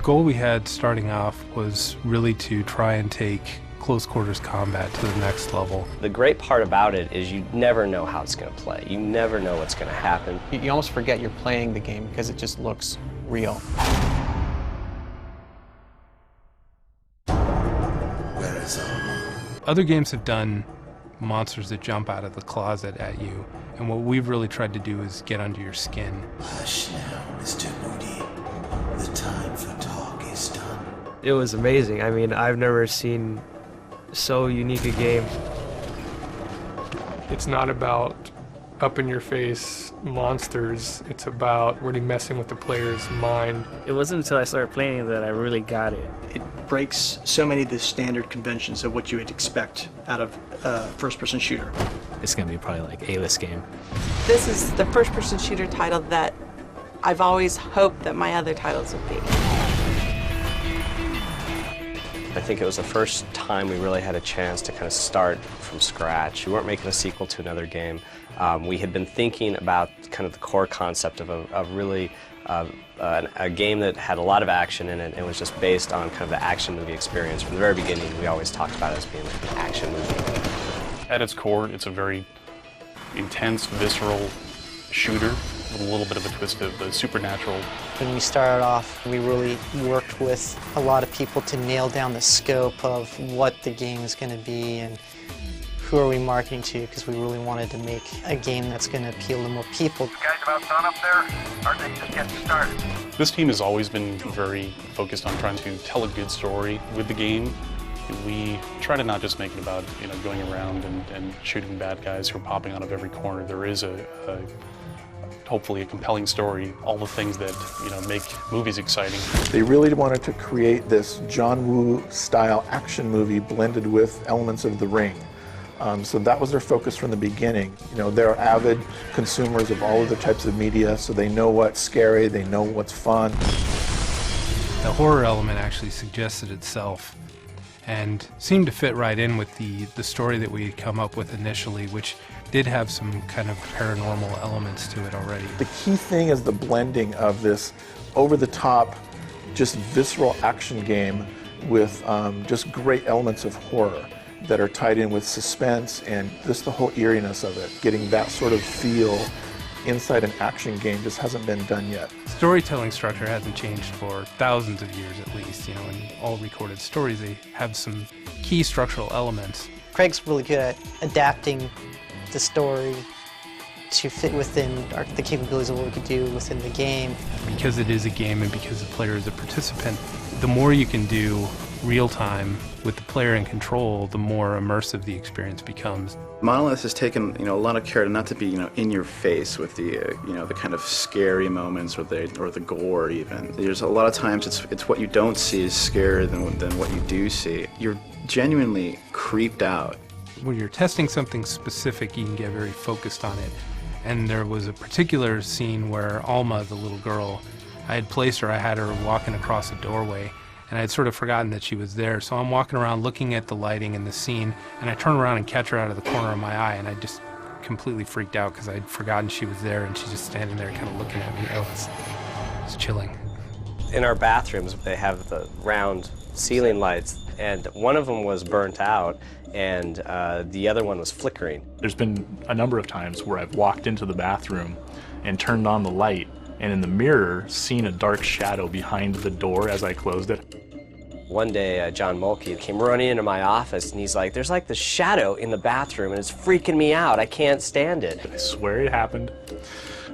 goal we had starting off was really to try and take close quarters combat to the next level. The great part about it is you never know how it's going to play. You never know what's going to happen. You almost forget you're playing the game because it just looks real. Where is Alma? Other games have done monsters that jump out of the closet at you, and what we've really tried to do is get under your skin. Hush now, Mr. Moody. The time for talk is done. It was amazing. I mean, I've never seen so unique a game. It's not about up-in-your-face monsters. It's about really messing with the player's mind. It wasn't until I started playing that I really got it. It breaks so many of the standard conventions of what you would expect out of a first-person shooter. It's going to be probably like A-list game. This is the first-person shooter title that I've always hoped that my other titles would be. I think it was the first time we really had a chance to kind of start from scratch. We weren't making a sequel to another game. We had been thinking about kind of the core concept of a game that had a lot of action in it and was just based on kind of the action movie experience. From the very beginning, we always talked about it as being like an action movie. At its core, it's a very intense, visceral shooter with a little bit of a twist of the supernatural. When we started off, we really worked with a lot of people to nail down the scope of what the game is going to be and who are we marketing to, because we really wanted to make a game that's going to appeal to more people. You guys about done up there? Or are they just getting started? This team has always been very focused on trying to tell a good story with the game. We try to not just make it about going around and shooting bad guys who are popping out of every corner. There is hopefully a compelling story, all the things that make movies exciting. They really wanted to create this John Woo style action movie blended with elements of The Ring. So that was their focus from the beginning. They're avid consumers of all other types of media, so they know what's scary, they know what's fun. The horror element actually suggested itself and seemed to fit right in with the story that we had come up with initially, which did have some kind of paranormal elements to it already. The key thing is the blending of this over-the-top, just visceral action game with just great elements of horror that are tied in with suspense and just the whole eeriness of it. Getting that sort of feel inside an action game just hasn't been done yet. Storytelling structure hasn't changed for thousands of years at least. In all recorded stories, they have some key structural elements. Craig's really good at adapting the story to fit within the capabilities of what we could do within the game. Because it is a game and because the player is a participant, the more you can do real time with the player in control, the more immersive the experience becomes. Monolith has taken a lot of care not to be in your face with the the kind of scary moments or the gore even. There's a lot of times it's what you don't see is scarier than what you do see. You're genuinely creeped out. When you're testing something specific, you can get very focused on it. And there was a particular scene where Alma, the little girl, I had placed her, I had her walking across a doorway, and I had sort of forgotten that she was there. So I'm walking around looking at the lighting and the scene, and I turn around and catch her out of the corner of my eye, and I just completely freaked out because I'd forgotten she was there, and she's just standing there kind of looking at me. It's chilling. In our bathrooms, they have the round ceiling lights, and one of them was burnt out, and the other one was flickering. There's been a number of times where I've walked into the bathroom and turned on the light, and in the mirror, seen a dark shadow behind the door as I closed it. One day, John Mulkey came running into my office, and he's like, there's like this shadow in the bathroom, and it's freaking me out. I can't stand it. I swear it happened.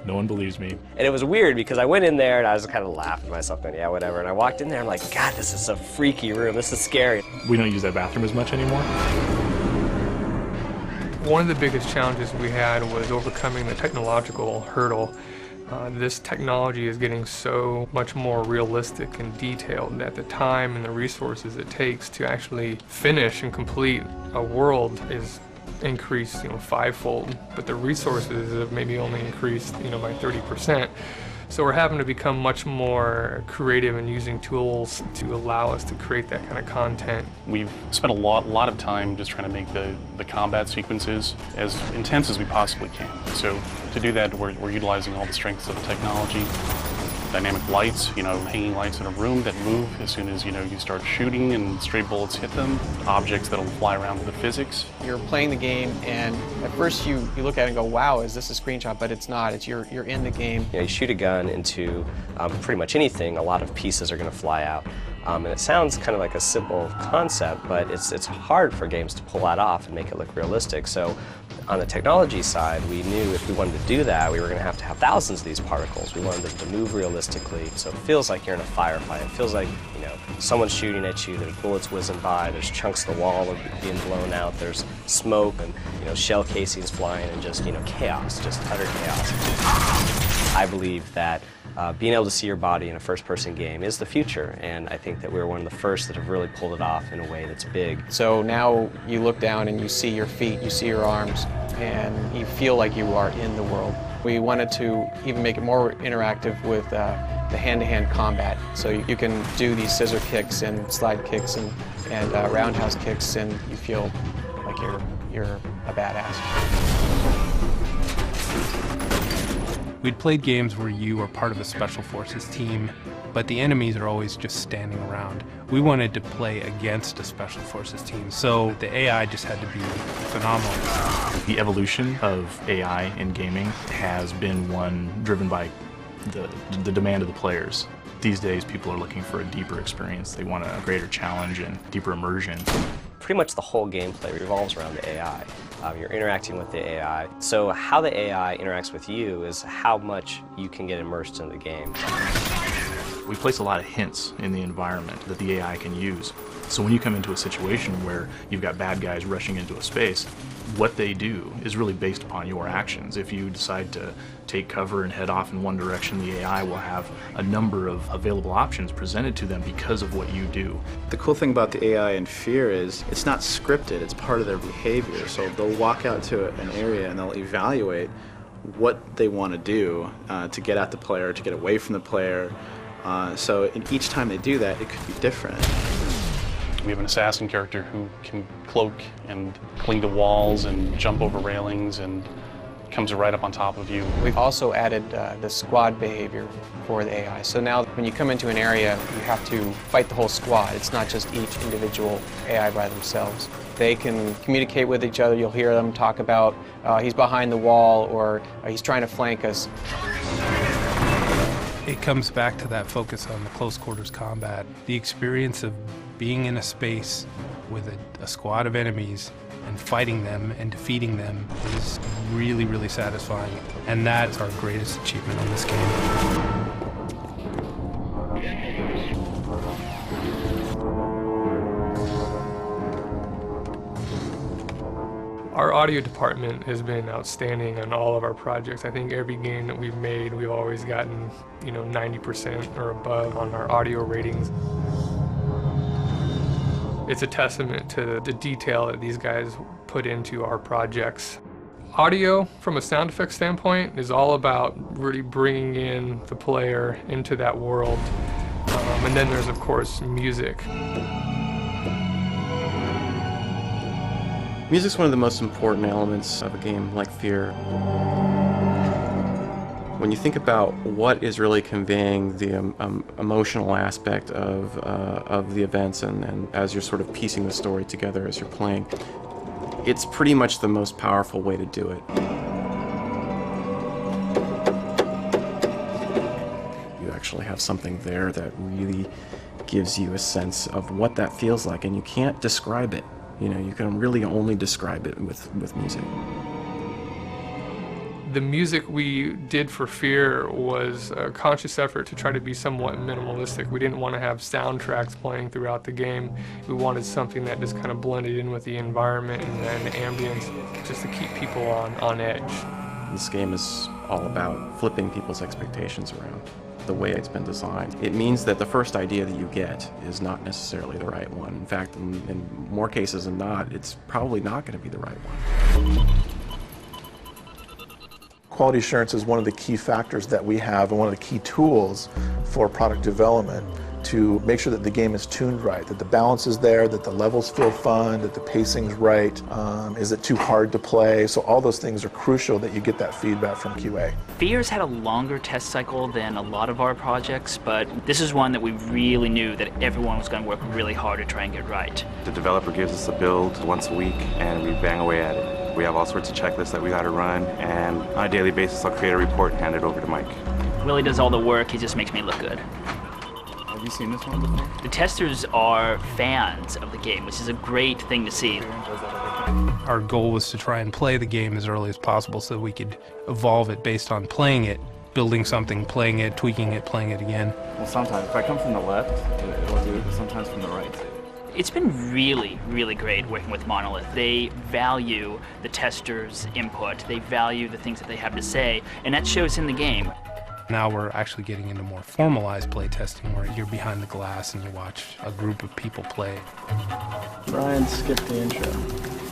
No one believes me. And it was weird because I went in there and I was kind of laughing to myself, going, yeah, whatever. And I walked in there, I'm like, God, this is a freaky room. This is scary. We don't use that bathroom as much anymore. One of the biggest challenges we had was overcoming the technological hurdle. This technology is getting so much more realistic and detailed that the time and the resources it takes to actually finish and complete a world is increased, fivefold, but the resources have maybe only increased, by 30%. So we're having to become much more creative in using tools to allow us to create that kind of content. We've spent a lot of time just trying to make the combat sequences as intense as we possibly can. So to do that, we're utilizing all the strengths of the technology. dynamic lights, hanging lights in a room that move as soon as, you start shooting and stray bullets hit them, objects that'll fly around with the physics. You're playing the game, and at first you look at it and go, wow, is this a screenshot? But it's not. It's you're in the game. You shoot a gun into pretty much anything, a lot of pieces are going to fly out. And it sounds kind of like a simple concept, but it's hard for games to pull that off and make it look realistic. So on the technology side, we knew if we wanted to do that, we were going to have thousands of these particles. We wanted them to move realistically, so it feels like you're in a firefight. It feels like, someone's shooting at you, there's bullets whizzing by, there's chunks of the wall being blown out, there's smoke and, shell casings flying, and just, chaos, just utter chaos. I believe that being able to see your body in a first-person game is the future, and I think that we're one of the first that have really pulled it off in a way that's big. So now you look down and you see your feet, you see your arms, and you feel like you are in the world. We wanted to even make it more interactive with the hand-to-hand combat. So you can do these scissor kicks and slide kicks and roundhouse kicks, and you feel like you're a badass. We'd played games where you were part of a special forces team, but the enemies are always just standing around. We wanted to play against a special forces team, so the AI just had to be phenomenal. The evolution of AI in gaming has been one driven by the demand of the players. These days, people are looking for a deeper experience. They want a greater challenge and deeper immersion. Pretty much the whole gameplay revolves around the AI. You're interacting with the AI. So how the AI interacts with you is how much you can get immersed in the game. We place a lot of hints in the environment that the AI can use. So when you come into a situation where you've got bad guys rushing into a space, what they do is really based upon your actions. If you decide to take cover and head off in one direction, the AI will have a number of available options presented to them because of what you do. The cool thing about the AI in Fear is it's not scripted, it's part of their behavior. So they'll walk out to an area and they'll evaluate what they want to do to get at the player, to get away from the player. So each time they do that, it could be different. We have an assassin character who can cloak and cling to walls and jump over railings and comes right up on top of you. We've also added the squad behavior for the AI. So now when you come into an area, you have to fight the whole squad. It's not just each individual AI by themselves. They can communicate with each other. You'll hear them talk about he's behind the wall or he's trying to flank us. It comes back to that focus on the close quarters combat. The experience of being in a space with a squad of enemies and fighting them and defeating them is really, really satisfying. And that's our greatest achievement on this game. Our audio department has been outstanding on all of our projects. I think every game that we've made, we've always gotten, 90% or above on our audio ratings. It's a testament to the detail that these guys put into our projects. Audio, from a sound effects standpoint, is all about really bringing in the player into that world. And then there's, of course, music. Music's one of the most important elements of a game like Fear. When you think about what is really conveying the emotional aspect of the events and as you're sort of piecing the story together as you're playing, it's pretty much the most powerful way to do it. You actually have something there that really gives you a sense of what that feels like, and you can't describe it. You can really only describe it with music. The music we did for Fear was a conscious effort to try to be somewhat minimalistic. We didn't want to have soundtracks playing throughout the game. We wanted something that just kind of blended in with the environment and the ambience, just to keep people on edge. This game is all about flipping people's expectations around. The way it's been designed. It means that the first idea that you get is not necessarily the right one. In fact, in more cases than not, it's probably not going to be the right one. Quality assurance is one of the key factors that we have and one of the key tools for product development to make sure that the game is tuned right, that the balance is there, that the levels feel fun, that the pacing's right, is it too hard to play? So all those things are crucial that you get that feedback from QA. Fears had a longer test cycle than a lot of our projects, but this is one that we really knew that everyone was going to work really hard to try and get right. The developer gives us a build once a week and we bang away at it. We have all sorts of checklists that we got to run, and on a daily basis I'll create a report and hand it over to Mike. Willie does all the work, he just makes me look good. Have you seen this one before? The testers are fans of the game, which is a great thing to see. Our goal was to try and play the game as early as possible so we could evolve it based on playing it, building something, playing it, tweaking it, playing it again. Well, sometimes. If I come from the left, it'll do it, but sometimes from the right. It's been really, really great working with Monolith. They value the testers' input, they value the things that they have to say, and that shows in the game. Now we're actually getting into more formalized play testing where you're behind the glass and you watch a group of people play. Brian skipped the intro.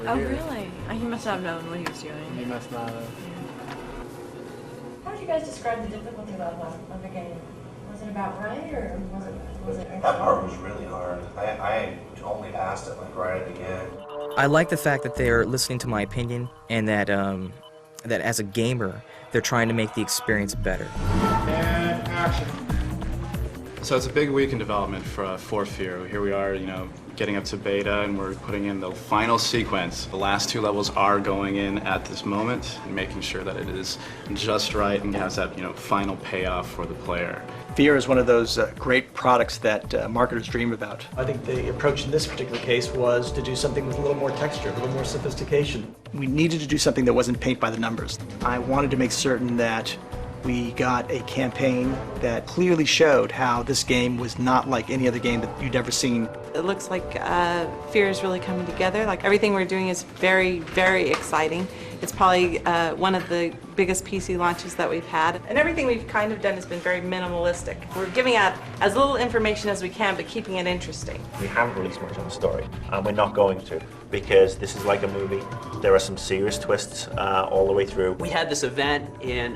Oh, really? He must not have known what he was doing. He must not have. How would you guys describe the difficulty level of the game? Was it about right, or was it? That part was really hard. I only passed it like right at the end. I like the fact that they're listening to my opinion and that that as a gamer, they're trying to make the experience better. And action. So it's a big week in development for Fear. Here we are, getting up to beta, and we're putting in the final sequence. The last 2 levels are going in at this moment, and making sure that it is just right and has that, final payoff for the player. Fear is one of those great products that marketers dream about. I think the approach in this particular case was to do something with a little more texture, a little more sophistication. We needed to do something that wasn't paint by the numbers. I wanted to make certain that we got a campaign that clearly showed how this game was not like any other game that you'd ever seen. It looks like Fear is really coming together. Like everything we're doing is very, very exciting. It's probably one of the biggest PC launches that we've had. And everything we've kind of done has been very minimalistic. We're giving out as little information as we can, but keeping it interesting. We haven't released much on the story, and we're not going to, because this is like a movie. There are some serious twists all the way through. We had this event in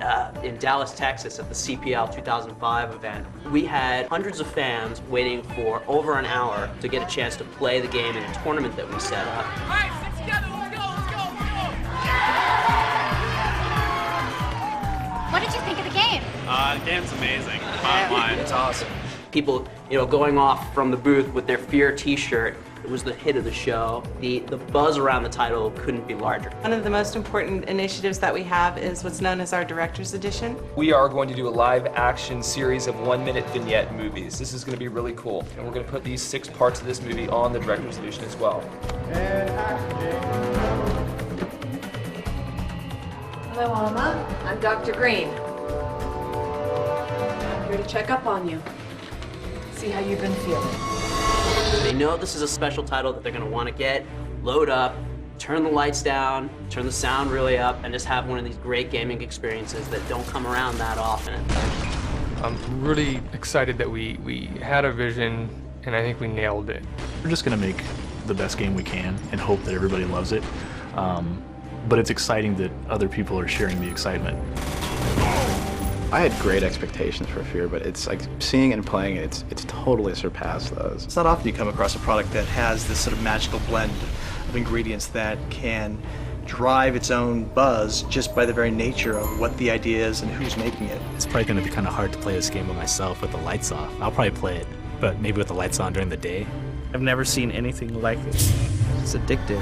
Dallas, Texas at the CPL 2005 event. We had hundreds of fans waiting for over an hour to get a chance to play the game in a tournament that we set up. All right, sit together, let's go, let's go, let's go! What did you think of the game? The game's amazing. Bottom line, it's awesome. People, going off from the booth with their Fear t-shirt. It was the hit of the show. The buzz around the title couldn't be larger. One of the most important initiatives that we have is what's known as our Director's Edition. We are going to do a live action series of 1-minute vignette movies. This is going to be really cool. And we're going to put these 6 parts of this movie on the Director's Edition as well. And action. Hello, Alma. I'm Dr. Green. I'm here to check up on you. See how you've been feeling. They know this is a special title that they're going to want to get, load up, turn the lights down, turn the sound really up, and just have one of these great gaming experiences that don't come around that often. I'm really excited that we had a vision, and I think we nailed it. We're just going to make the best game we can and hope that everybody loves it. But it's exciting that other people are sharing the excitement. I had great expectations for Fear, but it's like seeing it and playing it, it's totally surpassed those. It's not often you come across a product that has this sort of magical blend of ingredients that can drive its own buzz just by the very nature of what the idea is and who's making it. It's probably going to be kind of hard to play this game by myself with the lights off. I'll probably play it, but maybe with the lights on during the day. I've never seen anything like it. It's addictive.